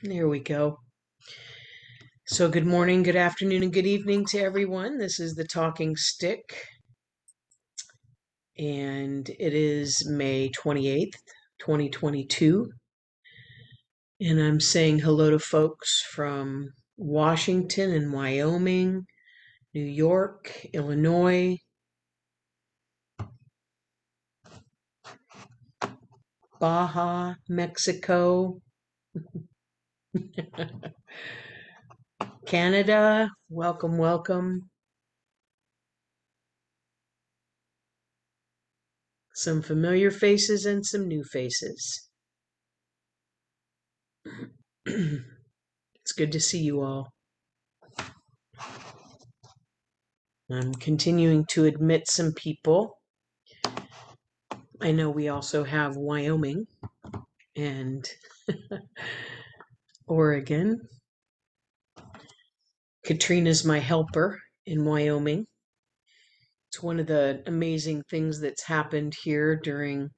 There we go. So, good morning, good afternoon, and good evening to everyone. This is the Talking Stick, and it is May 28th, 2022. And I'm saying hello to folks from Washington and Wyoming, New York, Illinois, Baja, Mexico, Canada. Welcome, welcome. Some familiar faces and some new faces. It's good to see you all. I'm continuing to admit some people. I know we also have Wyoming and Oregon. Katrina's my helper in Wyoming. It's one of the amazing things that's happened here during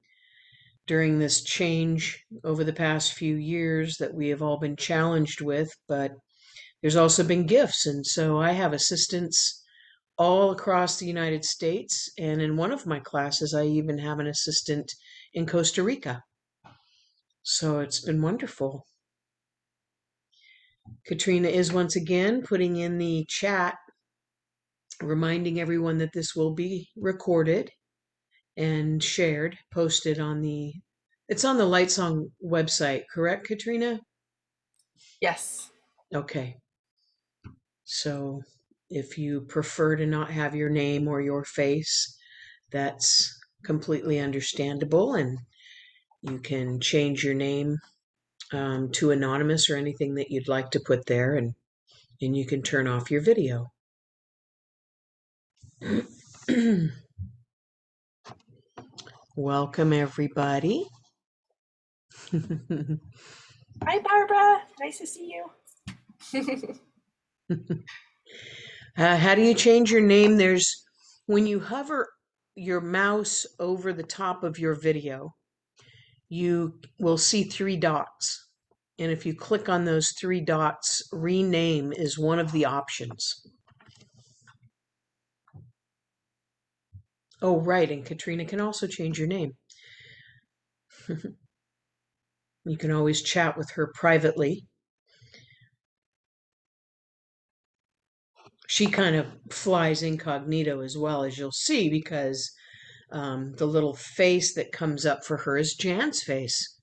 this change over the past few years that we have all been challenged with, but there's also been gifts. And so I have assistants all across the United States. And in one of my classes, I even have an assistant in Costa Rica. So it's been wonderful. Katrina is once again putting in the chat, reminding everyone that this will be recorded and shared, posted on it's on the Lightsong website, correct, Katrina? Yes. Okay. So if you prefer to not have your name or your face, that's completely understandable, and you can change your name to anonymous or anything that you'd like to put there, and you can turn off your video. Welcome, everybody. Hi, Barbara. Nice to see you. How do you change your name? When you hover your mouse over the top of your video, you will see three dots. And if you click on those three dots, rename is one of the options. Oh, right. And Katrina can also change your name. You can always chat with her privately. She kind of flies incognito as well, as you'll see, because the little face that comes up for her is Jan's face.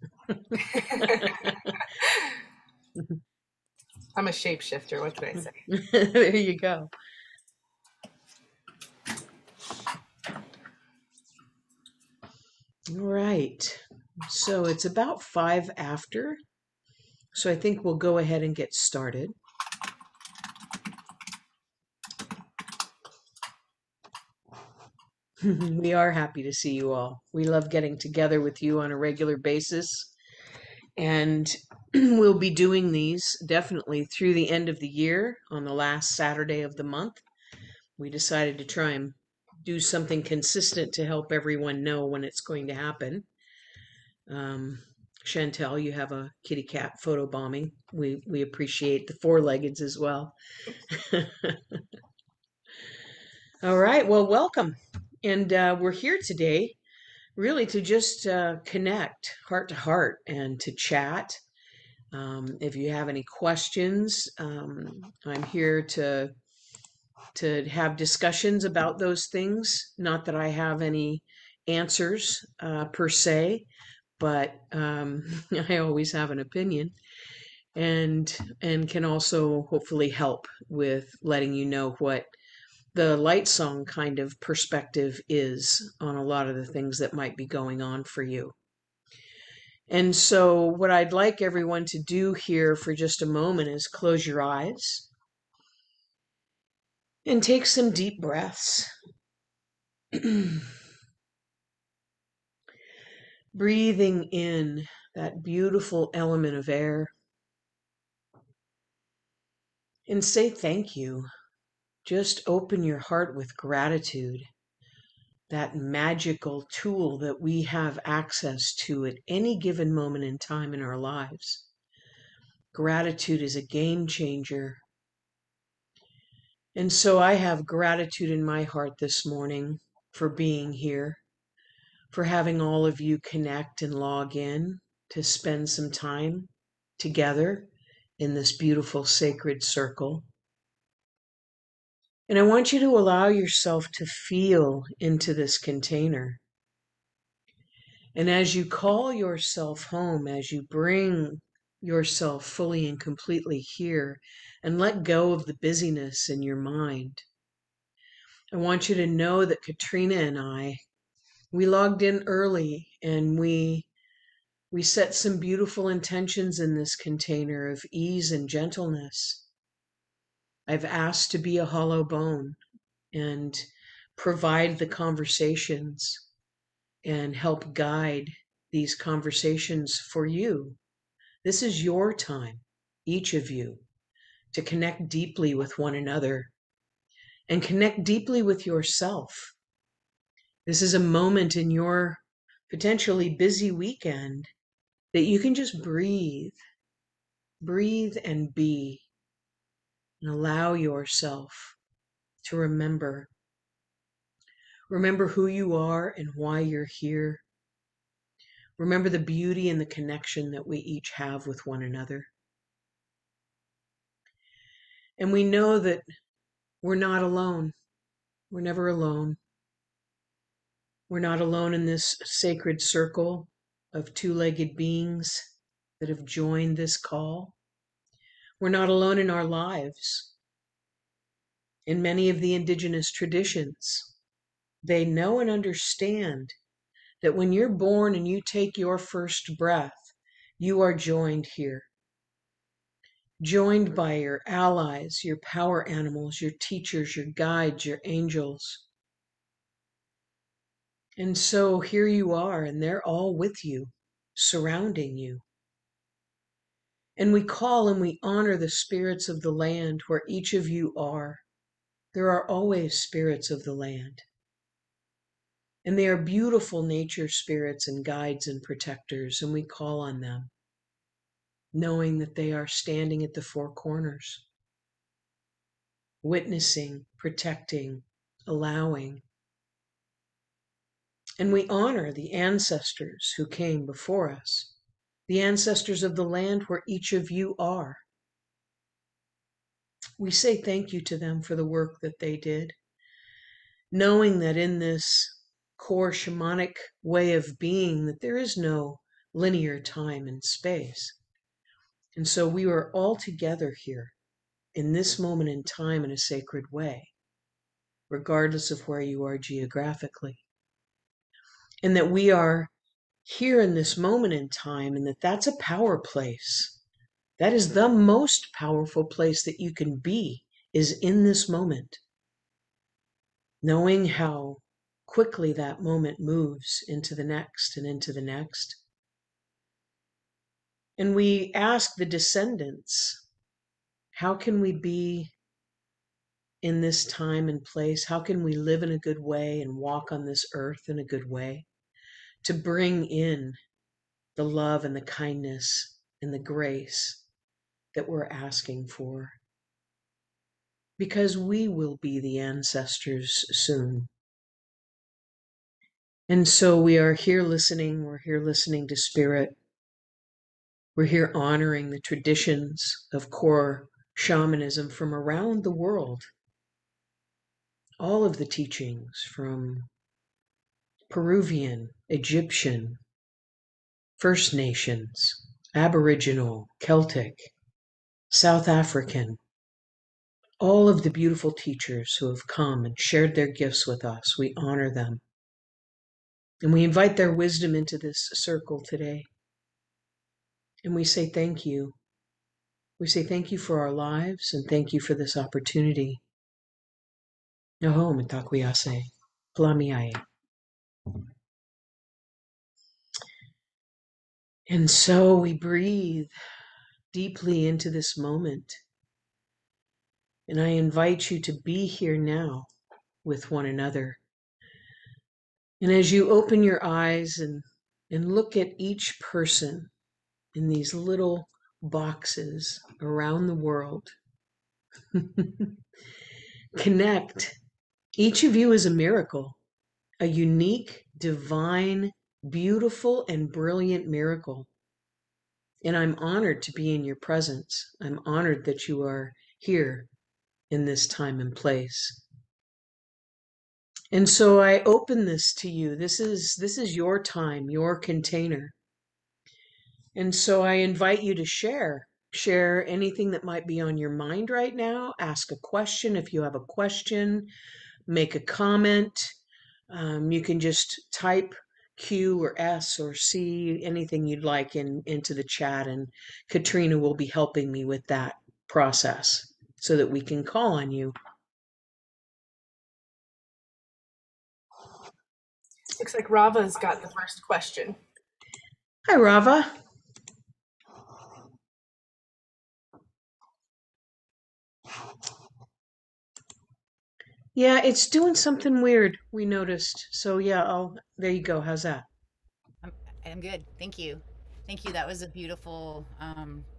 I'm a shapeshifter. What can I say? There you go. All right. So it's about 5 after. So I think we'll go ahead and get started. We are happy to see you all. We love getting together with you on a regular basis. And we'll be doing these definitely through the end of the year on the last Saturday of the month. We decided to try and do something consistent to help everyone know when it's going to happen. Chantel, you have a kitty cat photo bombing. We appreciate the four-leggeds as well. All right, well, welcome. And we're here today really to just connect heart to heart and to chat. If you have any questions, I'm here to have discussions about those things. Not that I have any answers per se, but I always have an opinion, and can also hopefully help with letting you know what the light song kind of perspective is on a lot of the things that might be going on for you. And so what I'd like everyone to do here for just a moment is close your eyes and take some deep breaths. Breathing in that beautiful element of air, and say thank you. Just open your heart with gratitude, that magical tool that we have access to at any given moment in time in our lives. Gratitude is a game changer. And so I have gratitude in my heart this morning for being here, for having all of you connect and log in to spend some time together in this beautiful sacred circle. And I want you to allow yourself to feel into this container. And as you call yourself home, as you bring yourself fully and completely here and let go of the busyness in your mind, I want you to know that Katrina and I, we logged in early and we set some beautiful intentions in this container of ease and gentleness. I've asked to be a hollow bone and provide the conversations and help guide these conversations for you. This is your time, each of you, to connect deeply with one another and connect deeply with yourself. This is a moment in your potentially busy weekend that you can just breathe and be, and allow yourself to remember. Remember who you are and why you're here. Remember the beauty and the connection that we each have with one another. And we know that we're not alone. We're never alone. We're not alone in this sacred circle of two-legged beings that have joined this call. We're not alone in our lives. In many of the indigenous traditions, they know and understand that when you're born and you take your first breath, you are joined here. Joined by your allies, your power animals, your teachers, your guides, your angels. And so here you are, and they're all with you, surrounding you. And we call and we honor the spirits of the land where each of you are. There are always spirits of the land. And they are beautiful nature spirits and guides and protectors, and we call on them, knowing that they are standing at the four corners, witnessing, protecting, allowing. And we honor the ancestors who came before us, the ancestors of the land where each of you are. We say thank you to them for the work that they did, knowing that in this core shamanic way of being, that there is no linear time and space. And so we are all together here in this moment in time in a sacred way, regardless of where you are geographically. And that we are here in this moment in time, and that that's a power place. That is the most powerful place that you can be, is in this moment. Knowing how quickly that moment moves into the next and into the next. And we ask the descendants, how can we be in this time and place? How can we live in a good way and walk on this earth in a good way to bring in the love and the kindness and the grace that we're asking for? Because we will be the ancestors soon. And so we are here listening. We're here listening to Spirit. We're here honoring the traditions of core shamanism from around the world. All of the teachings from Peruvian, Egyptian, First Nations, Aboriginal, Celtic, South African, all of the beautiful teachers who have come and shared their gifts with us, we honor them. And we invite their wisdom into this circle today. And we say thank you. We say thank you for our lives and thank you for this opportunity. Naho mitakuiase, plamiae. And so we breathe deeply into this moment. And I invite you to be here now with one another. And as you open your eyes and look at each person in these little boxes around the world. Connect. Each of you is a miracle, a unique, divine, beautiful, and brilliant miracle. And I'm honored to be in your presence. I'm honored that you are here in this time and place. And so I open this to you. This is your time, your container. And so I invite you to share anything that might be on your mind right now. Ask a question if you have a question, make a comment. You can just type Q or S or C, anything you'd like into the chat, and Katrina will be helping me with that process so that we can call on you. Looks like Rava's got the first question. Hi, Rava. Yeah, it's doing something weird, we noticed. So yeah, there you go. How's that? I'm, I'm good. Thank you. Thank you. That was a beautiful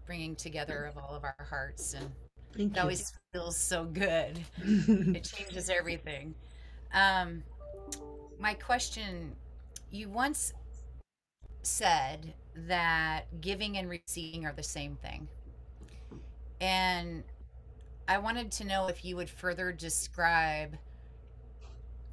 bringing together of all of our hearts. And it Thank you. always feels so good. It changes everything. Um, my question, you once said that giving and receiving are the same thing. And I wanted to know if you would further describe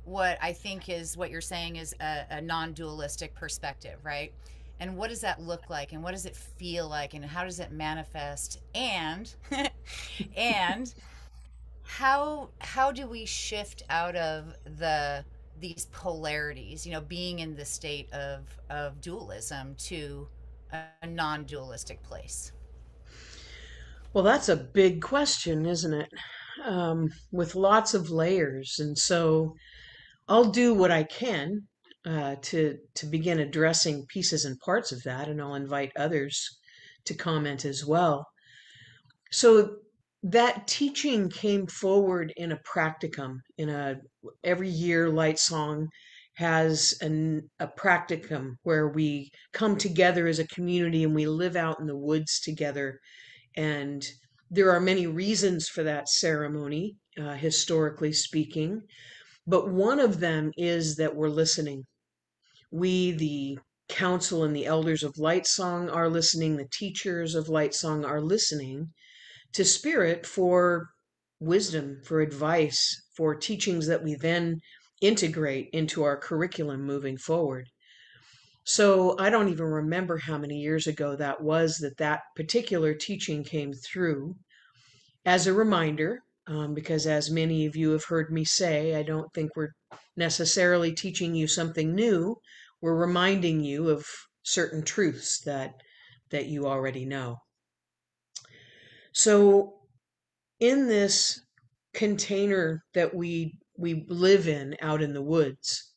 what I think is what you're saying is a non dualistic perspective, right? And what does that look like? And what does it feel like? And how does it manifest? And, and how do we shift out of these polarities, being in the state of dualism to a non-dualistic place? Well, that's a big question, isn't it? With lots of layers. And so I'll do what I can to begin addressing pieces and parts of that, and I'll invite others to comment as well. So that teaching came forward in a practicum. Every year, Light Song has a practicum where we come together as a community and we live out in the woods together. And there are many reasons for that ceremony, historically speaking. But one of them is that we're listening. We, the council and the elders of Light Song, are listening. The teachers of Light Song are listening to Spirit for wisdom, for advice, for teachings that we then integrate into our curriculum moving forward. So I don't even remember how many years ago that was that particular teaching came through as a reminder, because as many of you have heard me say, I don't think we're necessarily teaching you something new. We're reminding you of certain truths that you already know. So in this container that we live in out in the woods,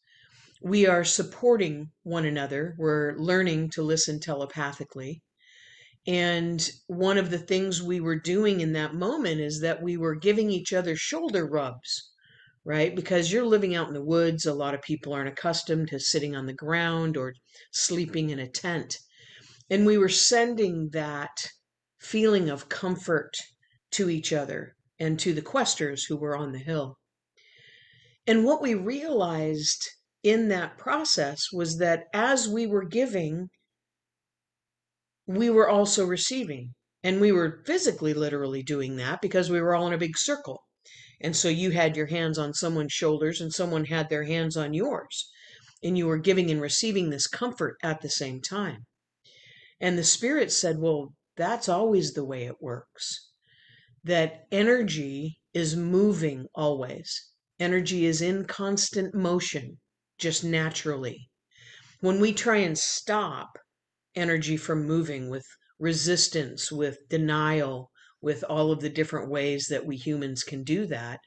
we are supporting one another. We're learning to listen telepathically. And one of the things we were doing in that moment is that we were giving each other shoulder rubs, right? Because you're living out in the woods, a lot of people aren't accustomed to sitting on the ground or sleeping in a tent. And we were sending that feeling of comfort to each other and to the questers who were on the hill. And what we realized in that process was that as we were giving, we were also receiving. And we were physically, literally doing that because we were all in a big circle. And so you had your hands on someone's shoulders and someone had their hands on yours. And you were giving and receiving this comfort at the same time. And the Spirit said, well, that's always the way it works. That energy is moving always. Energy is in constant motion, just naturally. When we try and stop energy from moving with resistance, with denial, with all of the different ways that we humans can do that,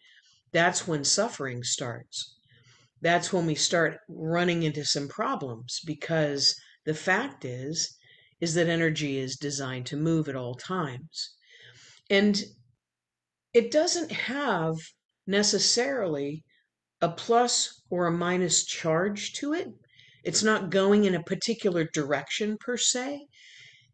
that's when suffering starts. That's when we start running into some problems because the fact is that energy is designed to move at all times. And it doesn't have necessarily a plus or a minus charge to it. It's not going in a particular direction per se.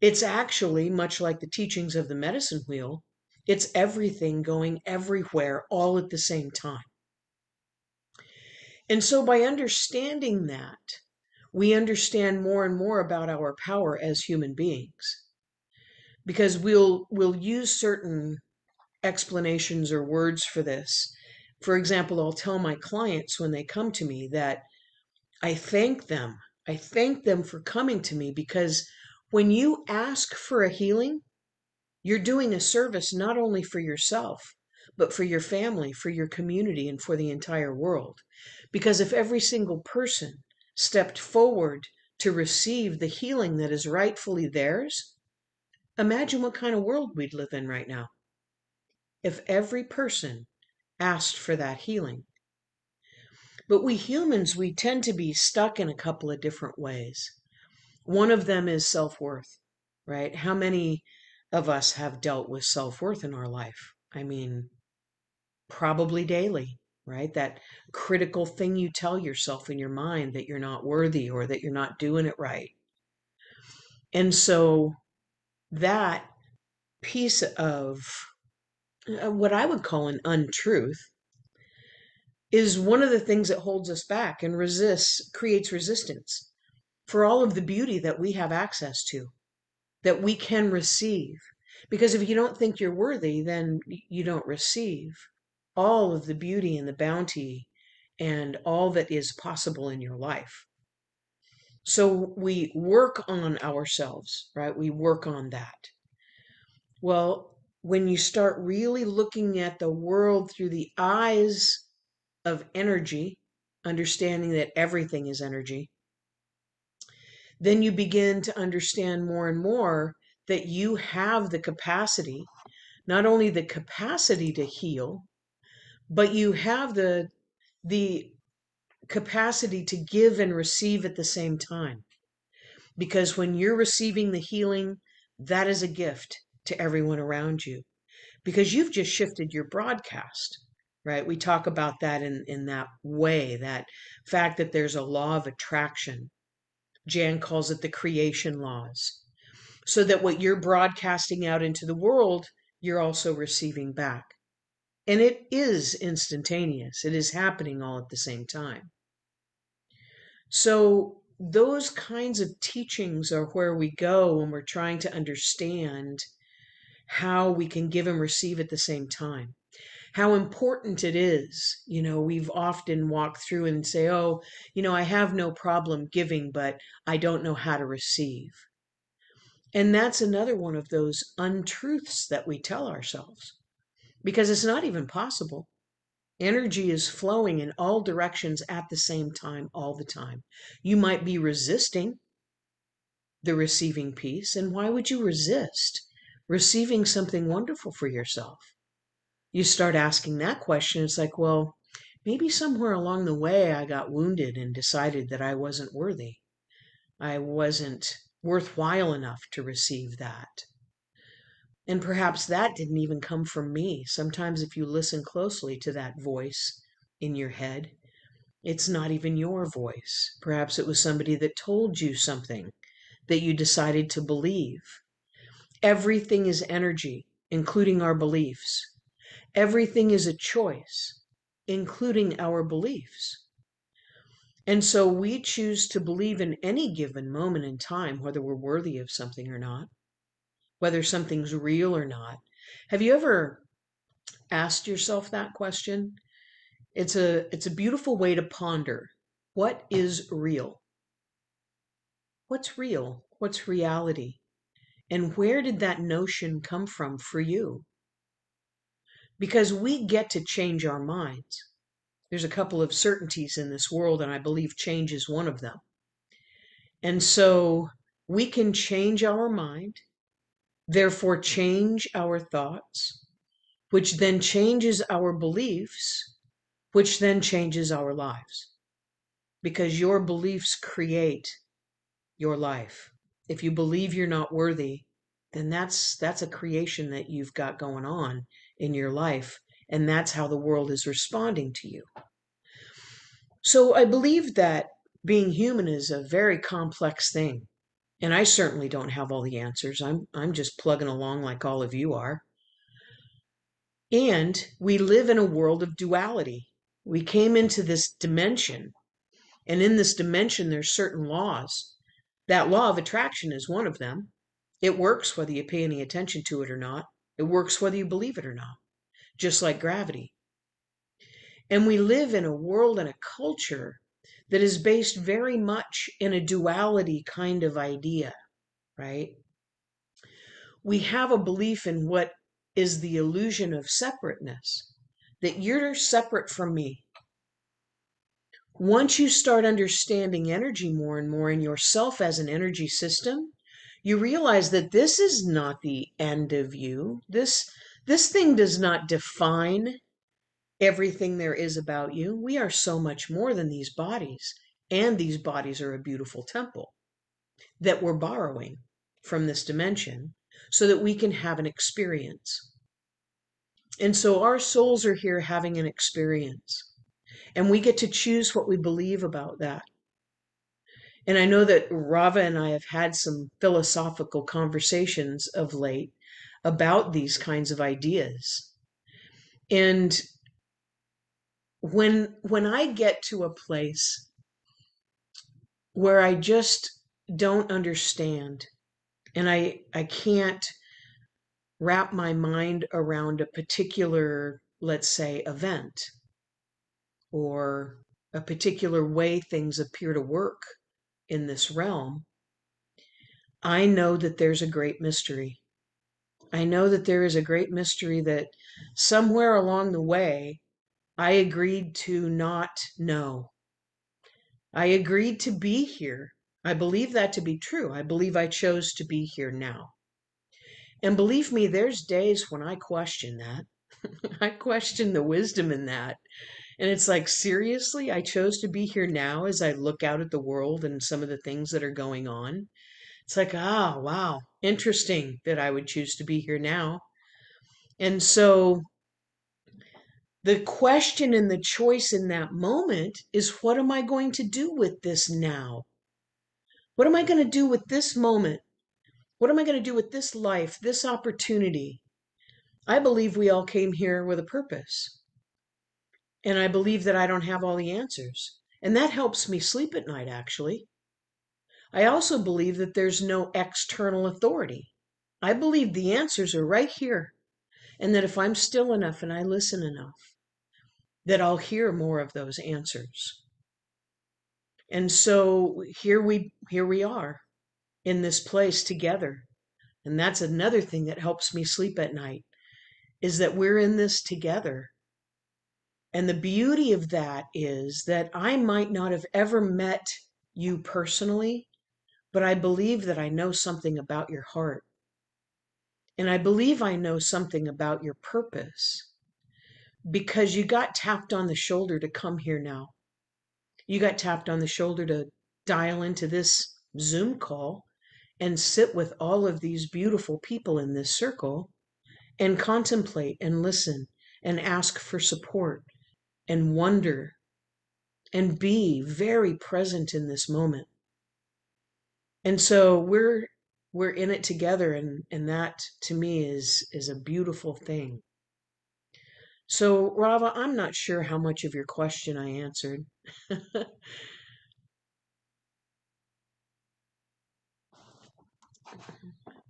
It's actually much like the teachings of the medicine wheel. It's everything going everywhere all at the same time. And so by understanding that, we understand more and more about our power as human beings. Because we'll use certain explanations or words for this. For example, I'll tell my clients when they come to me that I thank them. I thank them for coming to me, because when you ask for a healing, you're doing a service not only for yourself, but for your family, for your community, and for the entire world. Because if every single person stepped forward to receive the healing that is rightfully theirs, imagine what kind of world we'd live in right now. If every person asked for that healing. But we humans, we tend to be stuck in a couple of different ways. One of them is self-worth, right? How many of us have dealt with self-worth in our life? I mean, probably daily, right? That critical thing you tell yourself in your mind that you're not worthy or that you're not doing it right. And so that piece of what I would call an untruth is one of the things that holds us back and creates resistance for all of the beauty that we have access to, that we can receive. Because if you don't think you're worthy, then you don't receive all of the beauty and the bounty and all that is possible in your life. So we work on ourselves, right? We work on that. Well, when you start really looking at the world through the eyes of energy, understanding that everything is energy, then you begin to understand more and more that you have the capacity, not only the capacity to heal, but you have the capacity to give and receive at the same time. Because when you're receiving the healing, that is a gift to everyone around you. Because you've just shifted your broadcast, right? We talk about that in that way, that fact that there's a law of attraction. Jan calls it the creation laws. So that what you're broadcasting out into the world, you're also receiving back. And it is instantaneous. It is happening all at the same time. So those kinds of teachings are where we go when we're trying to understand how we can give and receive at the same time. How important it is. We've often walked through and say, oh, I have no problem giving, but I don't know how to receive. And that's another one of those untruths that we tell ourselves, because it's not even possible. Energy is flowing in all directions at the same time, all the time. You might be resisting the receiving piece, and why would you resist receiving something wonderful for yourself? You start asking that question, it's like, well, maybe somewhere along the way I got wounded and decided that I wasn't worthy. I wasn't worthwhile enough to receive that. And perhaps that didn't even come from me. Sometimes if you listen closely to that voice in your head, it's not even your voice. Perhaps it was somebody that told you something that you decided to believe. Everything is energy, including our beliefs. Everything is a choice, including our beliefs. And so we choose to believe in any given moment in time, whether we're worthy of something or not, whether something's real or not. Have you ever asked yourself that question? It's a beautiful way to ponder. What is real? What's real? What's reality? And where did that notion come from for you? Because we get to change our minds. There's a couple of certainties in this world, and I believe change is one of them. And so we can change our mind, therefore change our thoughts, which then changes our beliefs, which then changes our lives. Because your beliefs create your life. If you believe you're not worthy, then that's a creation that you've got going on in your life, and that's how the world is responding to you. So I believe that being human is a very complex thing, And I certainly don't have all the answers. I'm just plugging along like all of you are. And we live in a world of duality. We came into this dimension, and in this dimension, there's certain laws. That law of attraction is one of them. It works whether you pay any attention to it or not. It works whether you believe it or not, just like gravity. And we live in a world and a culture that is based very much in a duality kind of idea, right? We have a belief in what is the illusion of separateness, that you're separate from me. Once you start understanding energy more and more in yourself as an energy system, you realize that this is not the end of you. This thing does not define everything there is about you. We are so much more than these bodies, and these bodies are a beautiful temple that we're borrowing from this dimension so that we can have an experience. And so our souls are here having an experience, and we get to choose what we believe about that. And I know that Rava and I have had some philosophical conversations of late about these kinds of ideas. And when I get to a place where I just don't understand and I can't wrap my mind around a particular, let's say, event or a particular way things appear to work in this realm, I know that there's a great mystery. I know that there is a great mystery that somewhere along the way, I agreed to not know. I agreed to be here. I believe that to be true. I believe I chose to be here now. And believe me, there's days when I question that. I question the wisdom in that. And it's like, seriously, I chose to be here now as I look out at the world and some of the things that are going on. It's like, ah, wow, interesting that I would choose to be here now. And so the question and the choice in that moment is, what am I going to do with this now? What am I going to do with this moment? What am I going to do with this life, this opportunity? I believe we all came here with a purpose. And I believe that I don't have all the answers. And that helps me sleep at night, actually. I also believe that there's no external authority. I believe the answers are right here. And that if I'm still enough and I listen enough, that I'll hear more of those answers. And so here we are in this place together. And that's another thing that helps me sleep at night, is that we're in this together. And the beauty of that is that I might not have ever met you personally, but I believe that I know something about your heart. And I believe I know something about your purpose, because you got tapped on the shoulder to come here now. You got tapped on the shoulder to dial into this Zoom call and sit with all of these beautiful people in this circle and contemplate and listen and ask for support and wonder and be very present in this moment. And so we're in it together, and that to me is a beautiful thing. So Rava, I'm not sure how much of your question I answered.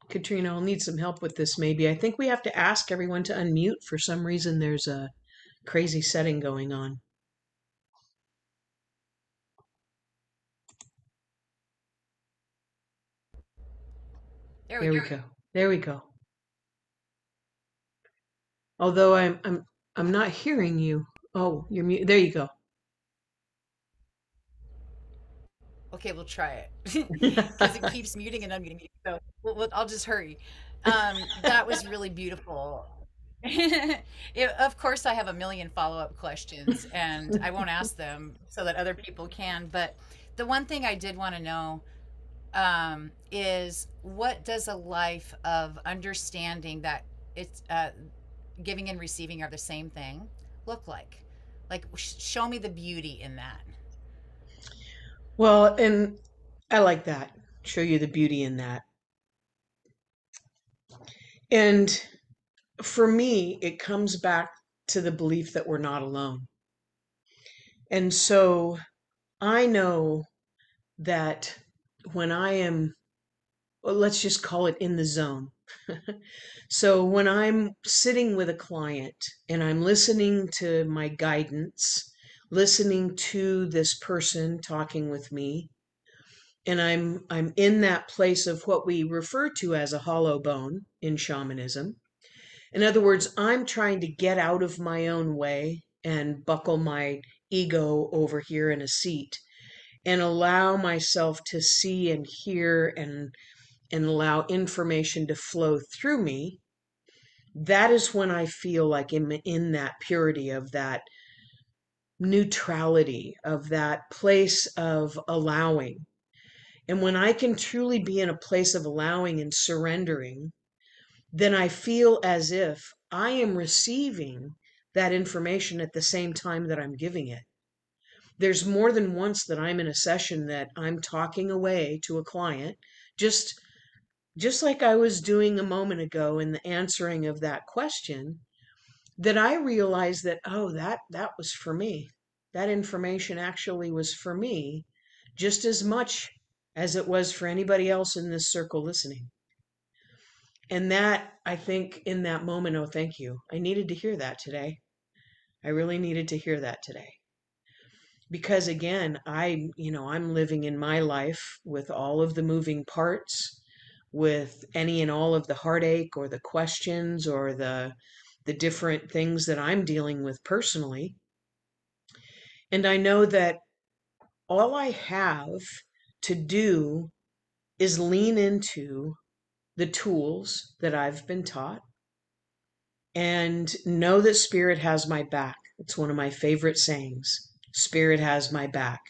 Katrina, I'll need some help with this maybe. I think we have to ask everyone to unmute. For some reason, there's a crazy setting going on. There we There we go. go. There we go. Although I'm not hearing you. Oh, you're mute. There you go. Okay, we'll try it because it keeps muting and unmuting me. So I'll just hurry. That was really beautiful. Of course, I have a million follow-up questions, and I won't ask them so that other people can. But the one thing I did want to know is, what does a life of understanding that it's giving and receiving are the same thing look like? Like, show me the beauty in that. Well, and I like that. show you the beauty in that. And for me, it comes back to the belief that we're not alone. And so I know that when I am, well, let's just call it in the zone. So when I'm sitting with a client and I'm listening to my guidance, listening to this person talking with me, and I'm in that place of what we refer to as a hollow bone in shamanism. In other words, I'm trying to get out of my own way and buckle my ego over here in a seat and allow myself to see and hear and allow information to flow through me. That is when I feel like I'm in that purity of that neutrality, of that place of allowing. And when I can truly be in a place of allowing and surrendering, then I feel as if I am receiving that information at the same time that I'm giving it. There's more than once that I'm in a session that I'm talking away to a client, just just like I was doing a moment ago in the answering of that question, that I realized that, oh, that was for me. That information actually was for me just as much as it was for anybody else in this circle listening. And that, I think, in that moment, oh, thank you. I needed to hear that today. I really needed to hear that today. Because again, I'm living in my life with all of the moving parts, with any and all of the heartache or the questions or the different things that I'm dealing with personally. And I know that all I have to do is lean into the tools that I've been taught and know that Spirit has my back. It's one of my favorite sayings. Spirit has my back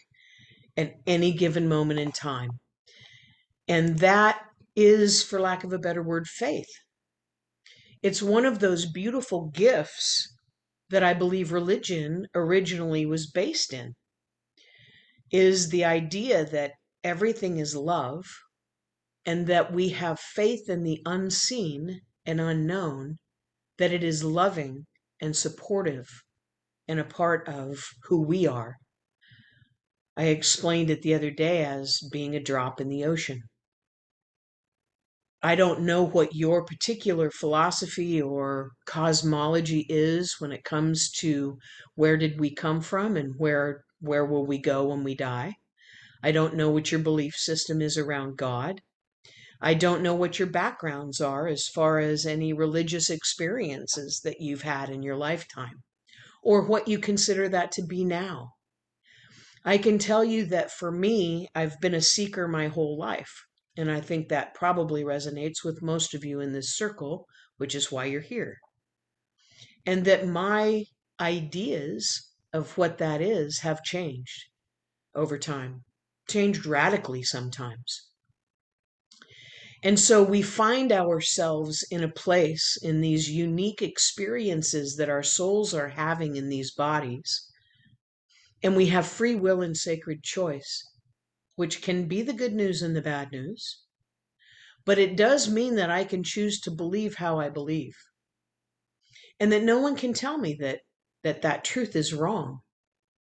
at any given moment in time. And that is, for lack of a better word, faith. It's one of those beautiful gifts that I believe religion originally was based in, is the idea that everything is love and that we have faith in the unseen and unknown, that it is loving and supportive and a part of who we are. I explained it the other day as being a drop in the ocean. I don't know what your particular philosophy or cosmology is when it comes to where did we come from and where will we go when we die. I don't know what your belief system is around God. I don't know what your backgrounds are as far as any religious experiences that you've had in your lifetime, or what you consider that to be now. I can tell you that for me, I've been a seeker my whole life. And I think that probably resonates with most of you in this circle, which is why you're here. And that my ideas of what that is have changed over time, changed radically sometimes. And so we find ourselves in a place in these unique experiences that our souls are having in these bodies. And we have free will and sacred choice, which can be the good news and the bad news. But it does mean that I can choose to believe how I believe. And that no one can tell me that truth is wrong.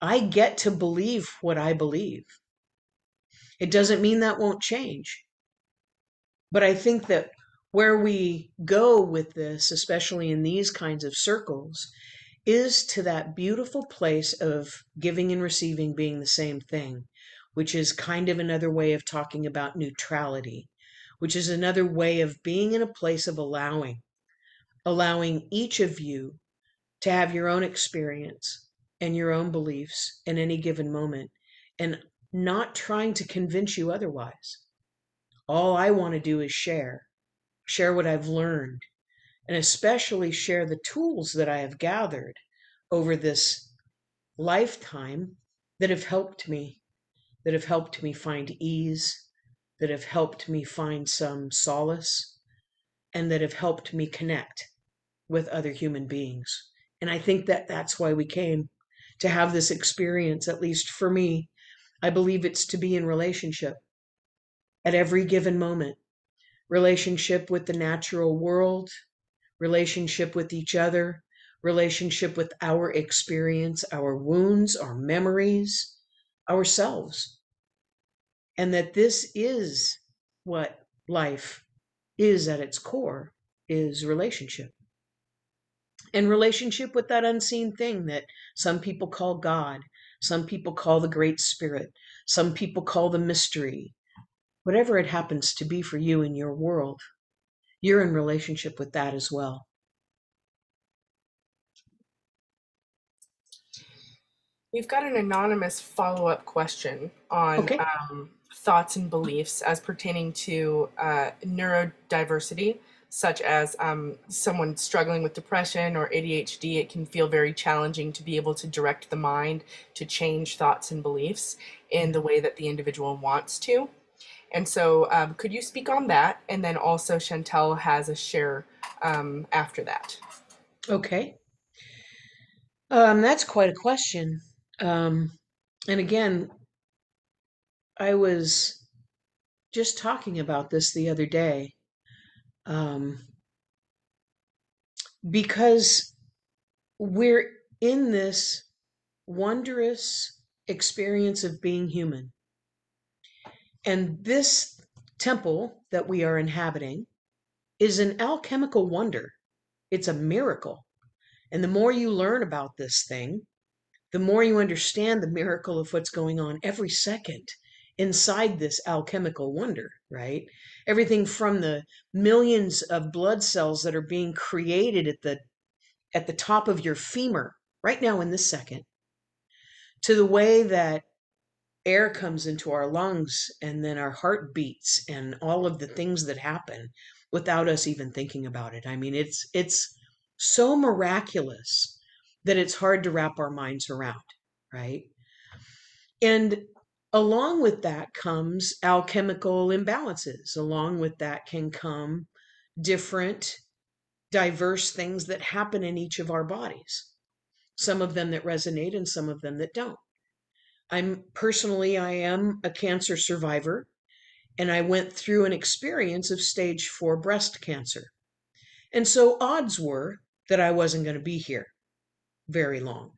I get to believe what I believe. It doesn't mean that won't change. But I think that where we go with this, especially in these kinds of circles, is to that beautiful place of giving and receiving being the same thing, which is kind of another way of talking about neutrality, which is another way of being in a place of allowing each of you to have your own experience and your own beliefs in any given moment, and not trying to convince you otherwise. All I want to do is share what I've learned, and especially share the tools that I have gathered over this lifetime that have helped me, find ease, that have helped me find some solace, and that have helped me connect with other human beings. And I think that that's why we came to have this experience, at least for me. I believe it's to be in relationship. at every given moment. Relationship with the natural world, relationship with each other, relationship with our experience, our wounds, our memories, ourselves. And that this is what life is at its core, is relationship. And relationship with that unseen thing that some people call God, some people call the Great Spirit, some people call the mystery. Whatever it happens to be for you in your world, you're in relationship with that as well. We've got an anonymous follow-up question on Okay. thoughts and beliefs as pertaining to neurodiversity, such as someone struggling with depression or ADHD. It can feel very challenging to be able to direct the mind to change thoughts and beliefs in the way that the individual wants to. And so, could you speak on that? And then also, Chantel has a share after that. Okay. That's quite a question. Um, and again, I was just talking about this the other day, um, because we're in this wondrous experience of being human. And this temple that we are inhabiting is an alchemical wonder. It's a miracle. And the more you learn about this thing, the more you understand the miracle of what's going on every second inside this alchemical wonder, right? Everything from the millions of blood cells that are being created at the top of your femur right now in this second, to the way that air comes into our lungs and then our heart beats and all of the things that happen without us even thinking about it. I mean, it's so miraculous that it's hard to wrap our minds around, right? And along with that comes alchemical imbalances. Along with that can come different, diverse things that happen in each of our bodies. Some of them that resonate and some of them that don't. I am a cancer survivor, and I went through an experience of stage 4 breast cancer. And so odds were that I wasn't going to be here very long.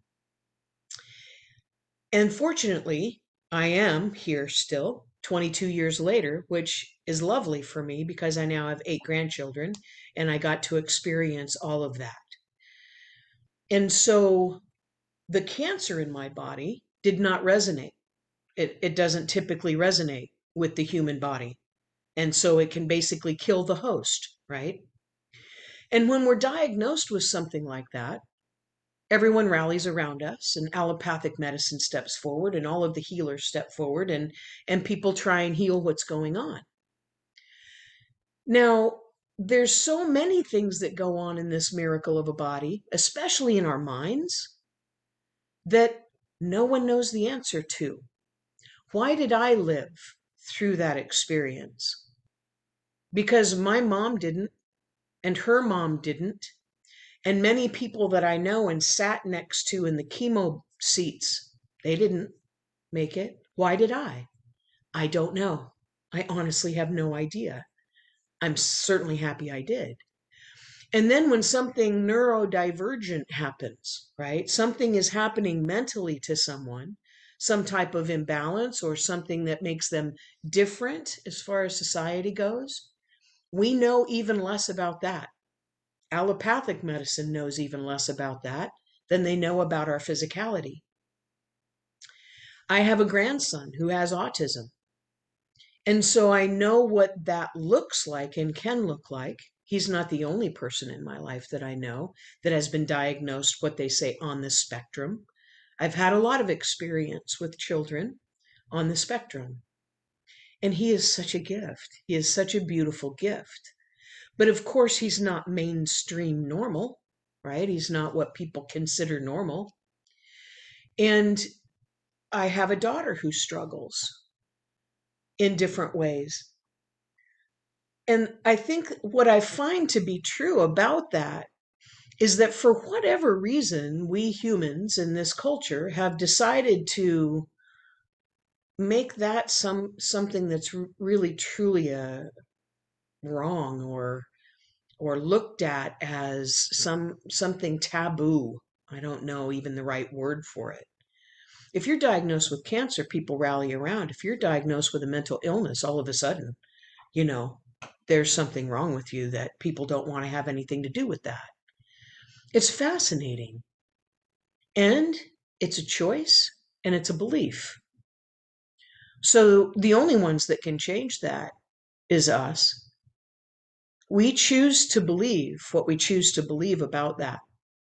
And fortunately, I am here still 22 years later, which is lovely for me because I now have 8 grandchildren and I got to experience all of that. And so the cancer in my body did not resonate. It doesn't typically resonate with the human body. And so it can basically kill the host, right? And when we're diagnosed with something like that, everyone rallies around us and allopathic medicine steps forward and all of the healers step forward and people try and heal what's going on. Now, there's so many things that go on in this miracle of a body, especially in our minds, that no one knows the answer to. Why did I live through that experience? Because my mom didn't, and her mom didn't, and many people that I know and sat next to in the chemo seats, they didn't make it. Why did I? I don't know. I honestly have no idea. I'm certainly happy I did. And then when something neurodivergent happens, right? Something is happening mentally to someone, some type of imbalance or something that makes them different as far as society goes. We know even less about that. Allopathic medicine knows even less about that than they know about our physicality. I have a grandson who has autism. And so I know what that looks like and can look like. He's not the only person in my life that I know that has been diagnosed what they say on the spectrum. I've had a lot of experience with children on the spectrum. And he is such a gift. He is such a beautiful gift. But of course, he's not mainstream normal, right? He's not what people consider normal. And I have a daughter who struggles in different ways. And I think what I find to be true about that is that for whatever reason, we humans in this culture have decided to make that something that's really truly wrong, or looked at as something taboo. I don't know even the right word for it. If you're diagnosed with cancer, people rally around. If you're diagnosed with a mental illness, all of a sudden, you know, there's something wrong with you that people don't want to have anything to do with that. It's fascinating. And it's a choice and it's a belief. So the only ones that can change that is us. We choose to believe what we choose to believe about that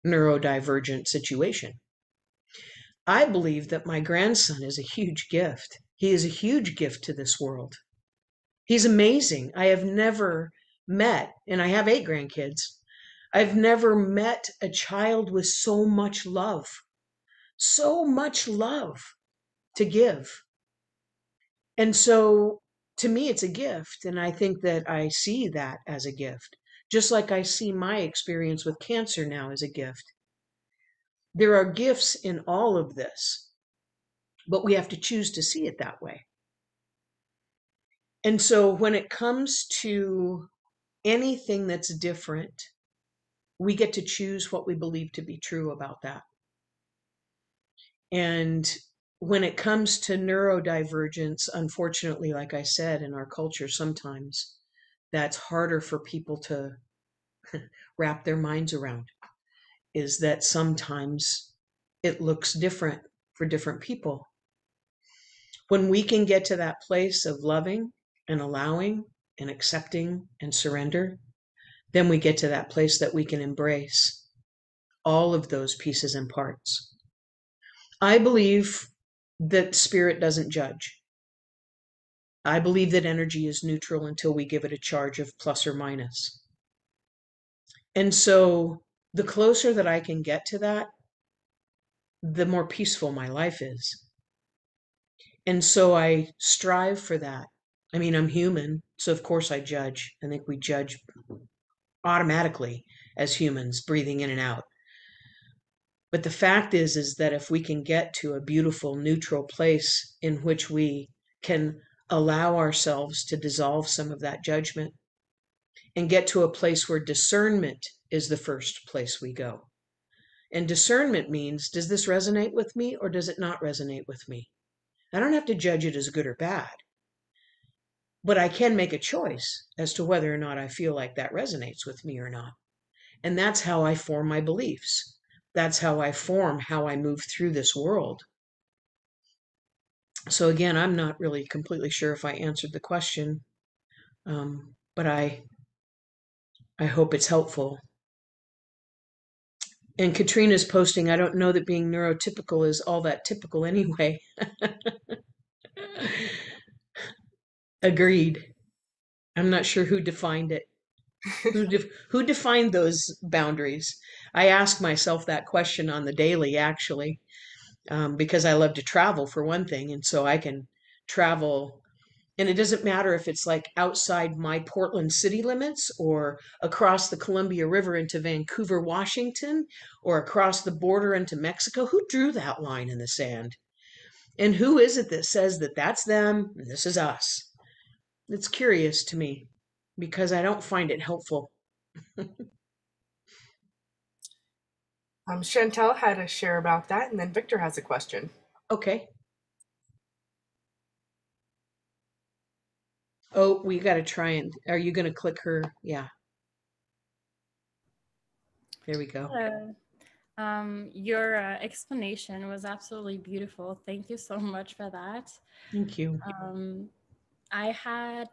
neurodivergent situation. I believe that my grandson is a huge gift. He is a huge gift to this world. He's amazing. I have never met, and I have 8 grandkids, I've never met a child with so much love to give. And so to me, it's a gift. And I think that I see that as a gift, just like I see my experience with cancer now as a gift. There are gifts in all of this, but we have to choose to see it that way. And so when it comes to anything that's different, we get to choose what we believe to be true about that. And when it comes to neurodivergence, unfortunately, like I said, in our culture, sometimes that's harder for people to wrap their minds around, is that sometimes it looks different for different people. When we can get to that place of loving and allowing and accepting and surrender, then we get to that place that we can embrace all of those pieces and parts. I believe that spirit doesn't judge. I believe that energy is neutral until we give it a charge of plus or minus. And so the closer that I can get to that, the more peaceful my life is. And so I strive for that. I mean, I'm human, so of course I judge. I think we judge automatically as humans, breathing in and out. But the fact is that if we can get to a beautiful neutral place in which we can allow ourselves to dissolve some of that judgment and get to a place where discernment is the first place we go. And discernment means, does this resonate with me or does it not resonate with me? I don't have to judge it as good or bad, but I can make a choice as to whether or not I feel like that resonates with me or not. And that's how I form my beliefs. That's how I form how I move through this world. So again, I'm not really completely sure if I answered the question, but I hope it's helpful. And Katrina's posting, I don't know that being neurotypical is all that typical anyway. Agreed. I'm not sure who defined it. Who defined those boundaries? I ask myself that question on the daily, actually, because I love to travel for one thing, and so I can travel. And it doesn't matter if it's like outside my Portland city limits or across the Columbia River into Vancouver, Washington, or across the border into Mexico. Who drew that line in the sand? And who is it that says that that's them and this is us? It's curious to me because I don't find it helpful. Chantel had a share about that, and then Victor has a question. Okay. Oh, we got to try and, are you going to click her? Yeah. There we go. Hello. Your explanation was absolutely beautiful. Thank you so much for that. Thank you. I had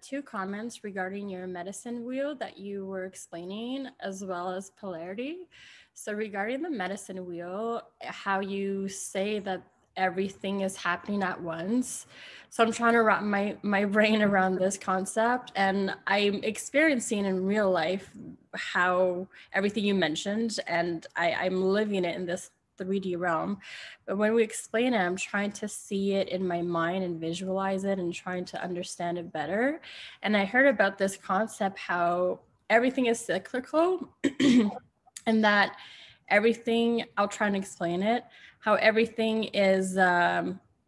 2 comments regarding your medicine wheel that you were explaining, as well as polarity. So regarding the medicine wheel, how you say that everything is happening at once. So I'm trying to wrap my brain around this concept, and I'm experiencing in real life how everything you mentioned, and I'm living it in this 3D realm. But when we explain it, I'm trying to see it in my mind and visualize it and trying to understand it better. And I heard about this concept, how everything is cyclical and that everything, I'll try and explain it, how everything is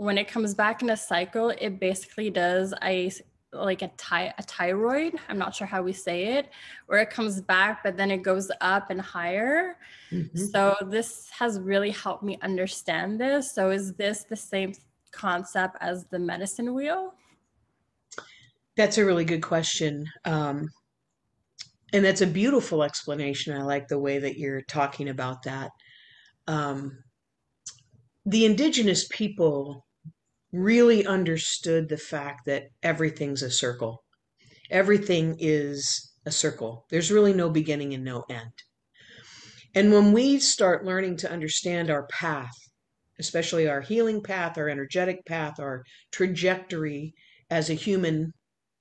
when it comes back in a cycle, it basically does like a thyroid. I'm not sure how we say it, where it comes back, but then it goes up and higher. Mm-hmm. So this has really helped me understand this. So is this the same concept as the medicine wheel? That's a really good question. And that's a beautiful explanation. I like the way that you're talking about that. Um, the indigenous people really understood the fact that everything's a circle. Everything is a circle. There's really no beginning and no end. And when we start learning to understand our path, especially our healing path, our energetic path, our trajectory as a human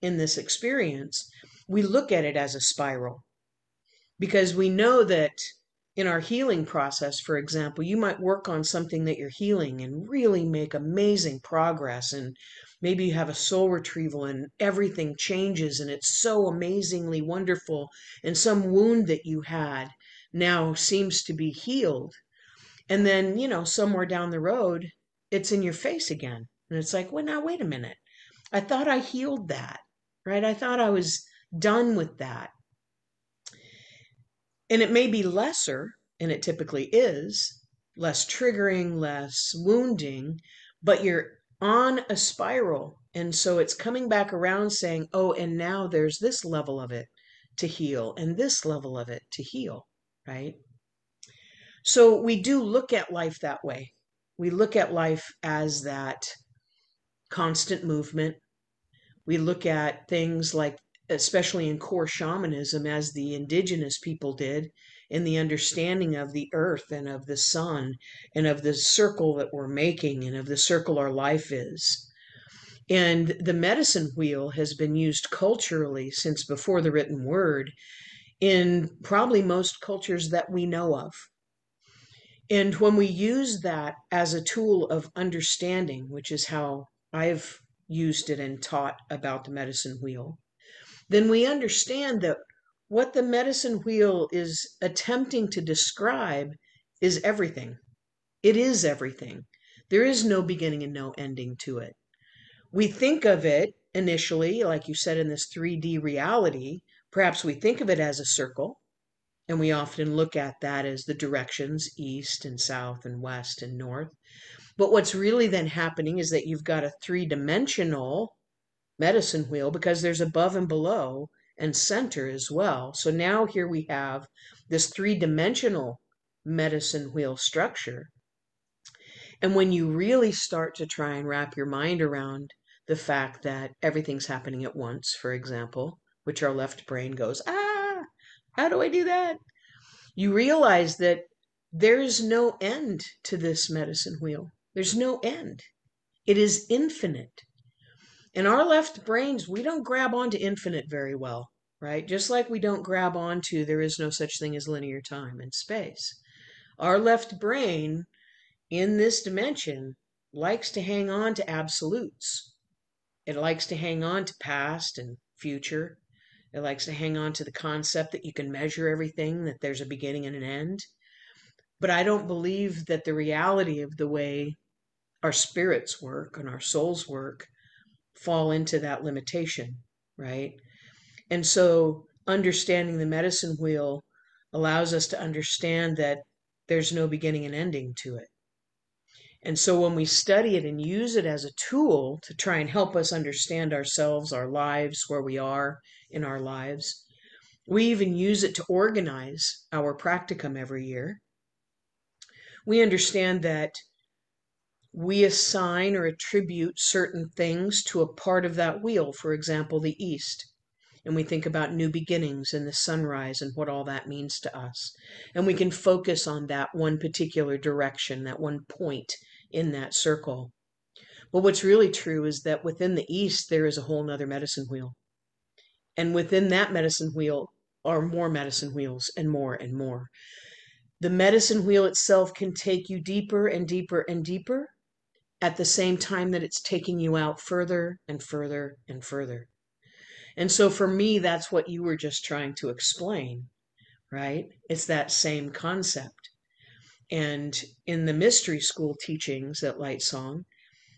in this experience, we look at it as a spiral because we know that in our healing process, for example, you might work on something that you're healing and really make amazing progress. And maybe you have a soul retrieval and everything changes and it's so amazingly wonderful. And some wound that you had now seems to be healed. And then, somewhere down the road, it's in your face again. And it's like, well, now, wait a minute. I thought I healed that, right? I thought I was done with that. And it may be lesser, and it typically is, less triggering, less wounding, but you're on a spiral. And so it's coming back around saying, oh, and now there's this level of it to heal and this level of it to heal, right? So we do look at life that way. We look at life as that constant movement. We look at things like, especially in core shamanism, as the indigenous people did, in the understanding of the earth and of the sun and of the circle that we're making and of the circle our life is. And the medicine wheel has been used culturally since before the written word in probably most cultures that we know of. And when we use that as a tool of understanding, which is how I've used it and taught about the medicine wheel, then we understand that what the medicine wheel is attempting to describe is everything. It is everything. There is no beginning and no ending to it. We think of it initially, like you said, in this 3D reality. Perhaps we think of it as a circle, and we often look at that as the directions east and south and west and north. But what's really then happening is that you've got a three-dimensional medicine wheel because there's above and below and center as well. So now here we have this three-dimensional medicine wheel structure. And when you really start to try and wrap your mind around the fact that everything's happening at once, for example, which our left brain goes, how do I do that? You realize that there's no end to this medicine wheel. There's no end. It is infinite. In our left brains, we don't grab onto infinite very well, right? Just like we don't grab onto there is no such thing as linear time and space. Our left brain in this dimension likes to hang on to absolutes. It likes to hang on to past and future. It likes to hang on to the concept that you can measure everything, that there's a beginning and an end. But I don't believe that the reality of the way our spirits work and our souls work fall into that limitation, right? And so understanding the medicine wheel allows us to understand that there's no beginning and ending to it. And so when we study it and use it as a tool to try and help us understand ourselves, our lives, where we are in our lives, we even use it to organize our practicum every year. We understand that we assign or attribute certain things to a part of that wheel, for example, the east. And we think about new beginnings and the sunrise and what all that means to us. And we can focus on that one particular direction, that one point in that circle. But what's really true is that within the east, there is a whole nother medicine wheel. And within that medicine wheel are more medicine wheels and more and more. The medicine wheel itself can take you deeper and deeper and deeper at the same time that it's taking you out further and further and further. And so for me, that's what you were just trying to explain, right? It's that same concept. And in the mystery school teachings at Light Song,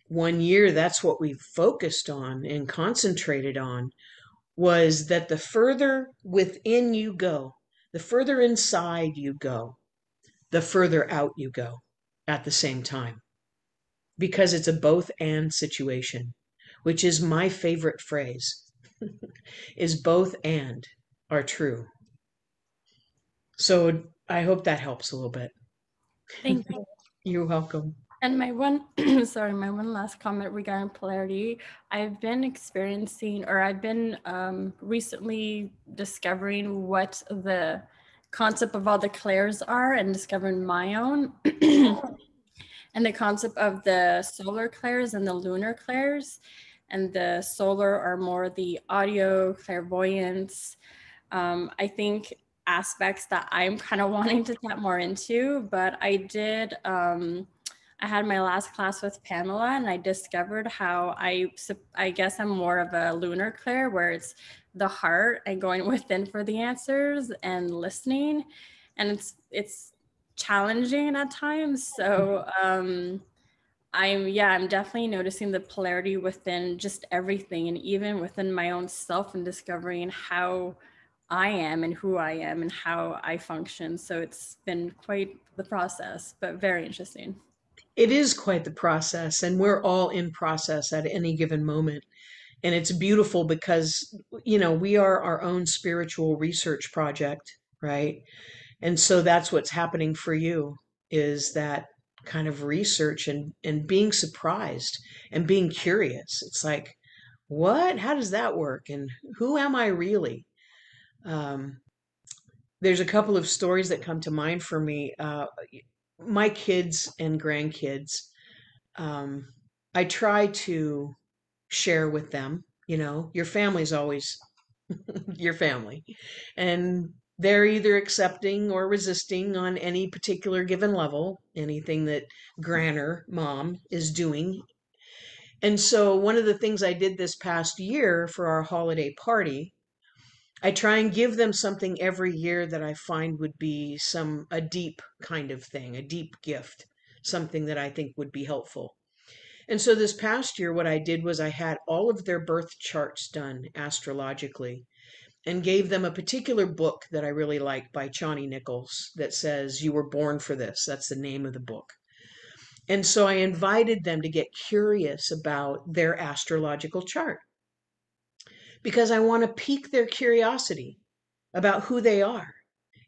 1 year, that's what we focused on and concentrated on, was that the further within you go, the further inside you go, the further out you go at the same time, because it's a both and situation, which is my favorite phrase, is both and are true. So I hope that helps a little bit. Thank you. You're welcome. And my one, sorry, my one last comment regarding polarity. I've been experiencing, or I've been recently discovering what the concept of all the clairs are and discovering my own. And the concept of the solar clairs and the lunar clairs. And the solar are more the audio, clairvoyance. I think aspects that I'm kind of wanting to tap more into, but I did. I had my last class with Pamela, and I discovered how I guess I'm more of a lunar clair, where it's the heart and going within for the answers and listening, and it's challenging at times. So I'm definitely noticing the polarity within just everything, and even within my own self, and discovering how I am and who I am and how I function. So it's been quite the process, but very interesting. It is quite the process, and we're all in process at any given moment. And it's beautiful because, we are our own spiritual research project, right? And so that's what's happening for you, is that kind of research and being surprised and being curious. It's like, what? How does that work? And who am I really? Um, there's a couple of stories that come to mind for me. My kids and grandkids, um, I try to share with them. Your family's always your family, and they're either accepting or resisting on any particular given level, anything that Granner mom is doing. And so, one of the things I did this past year for our holiday party, I try and give them something every year that I find would be a deep kind of thing, a deep gift, something that I think would be helpful. And so this past year, what I did was I had all of their birth charts done astrologically, and gave them a particular book that I really like by Chani Nichols that says, "You were born for this." That's the name of the book. And so I invited them to get curious about their astrological chart, because I want to pique their curiosity about who they are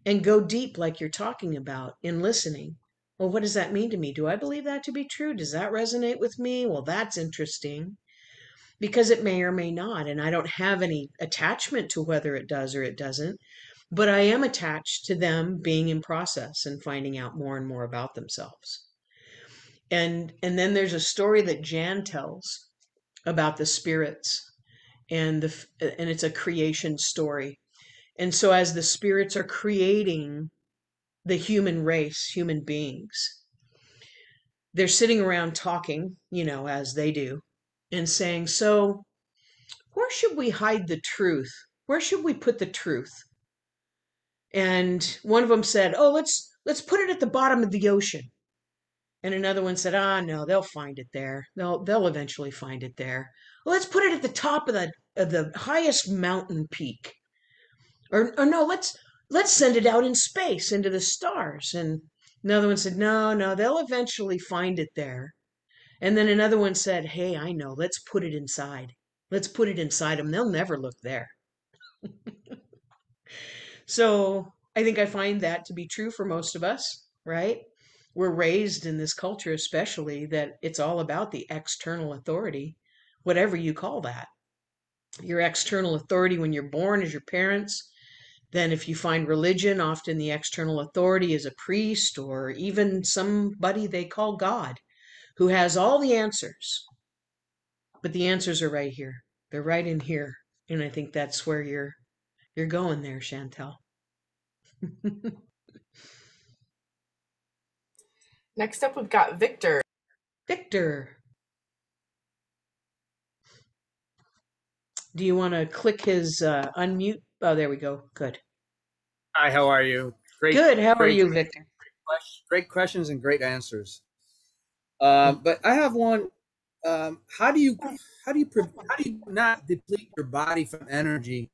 and go deep, like you're talking about, in listening. Well, what does that mean to me? Do I believe that to be true? Does that resonate with me? Well, that's interesting, because it may or may not. And I don't have any attachment to whether it does or it doesn't, but I am attached to them being in process and finding out more and more about themselves. And then there's a story that Jan tells about the spirits, and it's a creation story. And so as the spirits are creating the human race, human beings, they're sitting around talking, as they do, and saying, "So, where should we hide the truth? Where should we put the truth?" And one of them said, "Oh, let's put it at the bottom of the ocean." And another one said, "Ah, no, they'll find it there. They'll eventually find it there." "Well, let's put it at the top of the highest mountain peak." Or no, let's send it out in space into the stars. And another one said, "No, no, they'll eventually find it there." And then another one said, "Hey, I know. Let's put it inside. Let's put it inside them. They'll never look there." So I think I find that to be true for most of us, right? We're raised in this culture, especially, that it's all about the external authority, whatever you call that. Your external authority when you're born is your parents. Then, if you find religion, often the external authority is a priest or even somebody they call God, who has all the answers. But the answers are right here. They're right in here. And I think that's where you're going there, Chantel. Next up, we've got Victor. Victor, do you want to click his unmute? Oh, there we go. Good. Hi, how are you? Good. How are you, Victor? Great questions and great answers. But I have one how do you not deplete your body from energy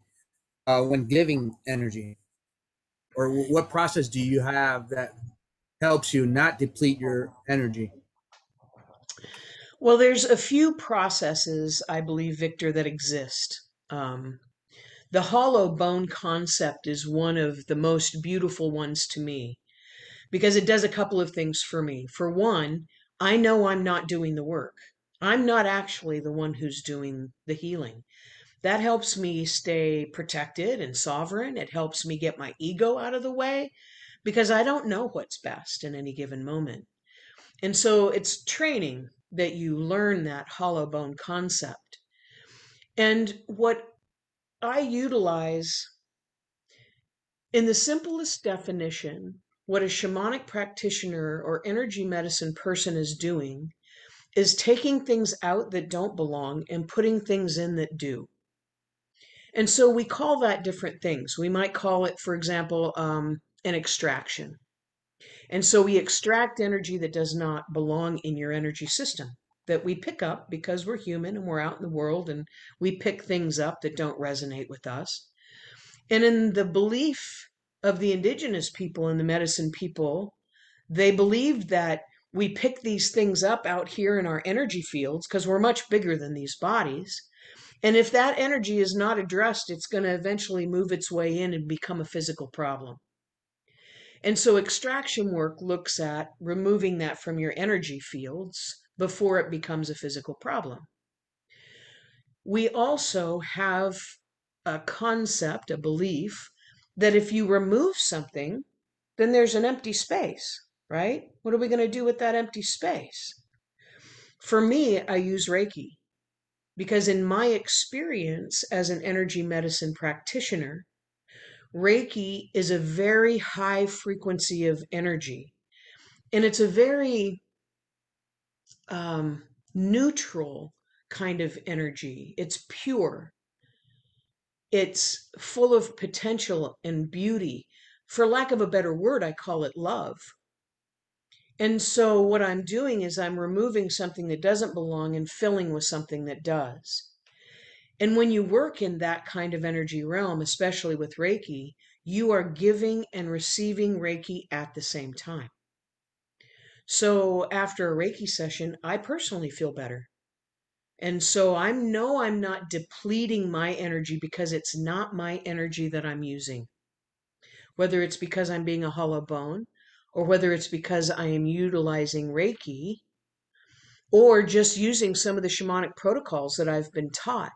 when giving energy, or what process do you have that helps you not deplete your energy? Well, there's a few processes, I believe, Victor, that exist. Um, the hollow bone concept is one of the most beautiful ones to me because it does a couple of things for me. For one, I know I'm not doing the work. I'm not actually the one who's doing the healing. That helps me stay protected and sovereign. It helps me get my ego out of the way because I don't know what's best in any given moment. And so it's training that you learn that hollow bone concept. And what I utilize in the simplest definition, what a shamanic practitioner or energy medicine person is doing is taking things out that don't belong and putting things in that do. And so we call that different things. We might call it, for example, an extraction. And so we extract energy that does not belong in your energy system that we pick up because we're human and we're out in the world and we pick things up that don't resonate with us. And in the belief of the indigenous people and the medicine people, they believed that we pick these things up out here in our energy fields because we're much bigger than these bodies. And if that energy is not addressed, it's going to eventually move its way in and become a physical problem. And so extraction work looks at removing that from your energy fields before it becomes a physical problem. We also have a concept, a belief, that if you remove something, then there's an empty space, right? What are we going to do with that empty space? For me, I use Reiki because, in my experience as an energy medicine practitioner, Reiki is a very high frequency of energy. And it's a very neutral kind of energy. It's pure, it's full of potential and beauty. For lack of a better word, I call it love. And so, what I'm doing is I'm removing something that doesn't belong and filling with something that does. And when you work in that kind of energy realm, especially with Reiki, you are giving and receiving Reiki at the same time. So after a Reiki session, I personally feel better. And so I know I'm not depleting my energy because it's not my energy that I'm using. Whether it's because I'm being a hollow bone, or whether it's because I am utilizing Reiki, or just using some of the shamanic protocols that I've been taught,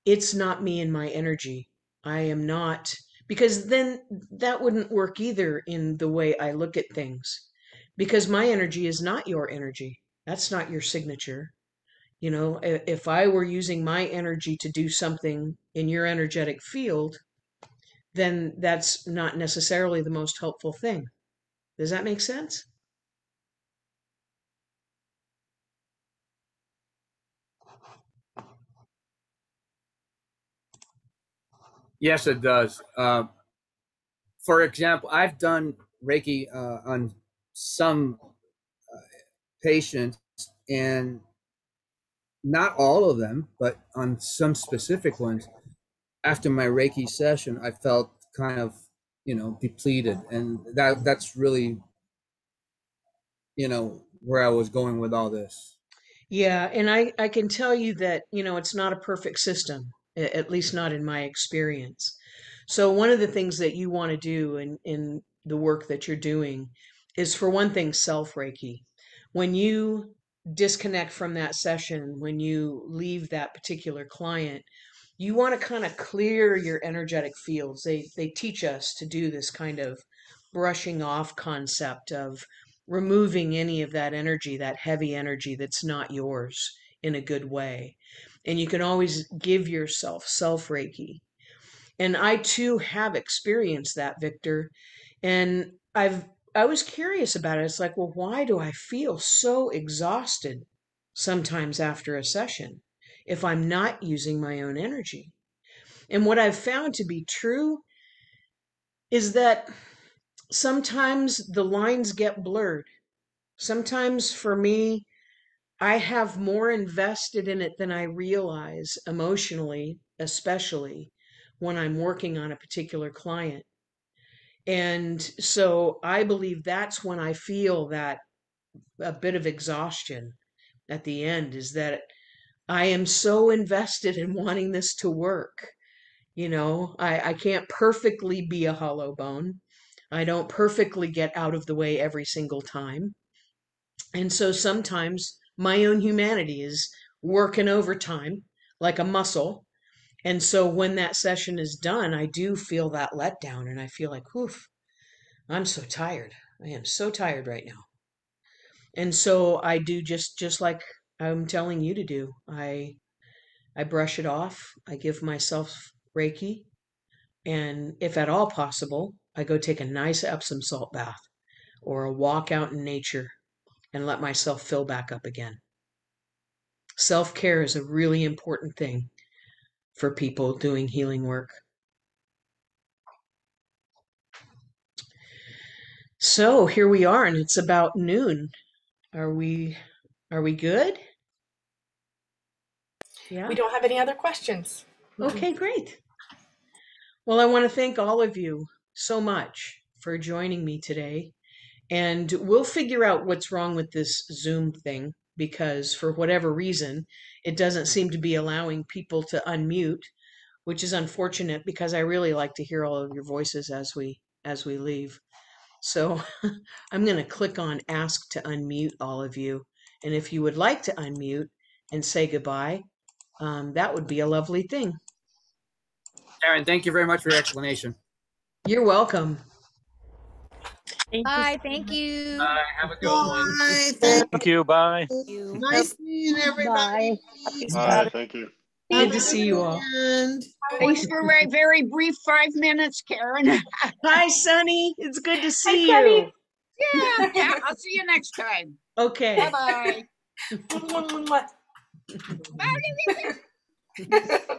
it's not me and my energy. I am not, because then that wouldn't work either in the way I look at things. Because my energy is not your energy. That's not your signature. You know, if I were using my energy to do something in your energetic field, then that's not necessarily the most helpful thing. Does that make sense? Yes, it does. For example, I've done Reiki on some patients, and not all of them, but on some specific ones. After my Reiki session, I felt kind of, depleted, and that's really, where I was going with all this. Yeah, and I can tell you that, it's not a perfect system, at least not in my experience. So one of the things that you want to do in the work that you're doing is, for one thing, self Reiki. When you disconnect from that session, when you leave that particular client, you want to kind of clear your energetic fields. They teach us to do this kind of brushing off concept of removing any of that energy, that heavy energy that's not yours, in a good way. And you can always give yourself self Reiki. And I too have experienced that, Victor. And I was curious about it. It's like, well, why do I feel so exhausted sometimes after a session if I'm not using my own energy? And what I've found to be true is that sometimes the lines get blurred. Sometimes for me, I have more invested in it than I realize emotionally, especially when I'm working on a particular client. And so I believe that's when I feel that a bit of exhaustion at the end, is that I am so invested in wanting this to work. I can't perfectly be a hollow bone. I don't perfectly get out of the way every single time. And so sometimes my own humanity is working overtime like a muscle. And so when that session is done, I do feel that letdown and I feel like, oof, I'm so tired. I am so tired right now. And so I do just like I'm telling you to do. I brush it off. I give myself Reiki, and if at all possible, I go take a nice Epsom salt bath or a walk out in nature and let myself fill back up again. Self-care is a really important thing for people doing healing work. So here we are, and it's about noon. Are we good? Yeah. We don't have any other questions. Okay, great. Well, I want to thank all of you so much for joining me today. And we'll figure out what's wrong with this Zoom thing, because for whatever reason, it doesn't seem to be allowing people to unmute, which is unfortunate because I really like to hear all of your voices as we leave. So I'm going to click on ask to unmute all of you. And if you would like to unmute and say goodbye, that would be a lovely thing. Karen, thank you very much for your explanation. You're welcome. Thank you. Bye. Thank you. Have a good one. Bye. Thank you. Bye. You. Nice seeing everybody. Bye. Thank you. Good to see you all. And Thanks for my very brief 5 minutes, Karen. Hi, Sunny. It's good to see Sunny. you. Yeah, I'll see you next time. Okay. Bye-bye. Mwah, mwah, mwah. Bye.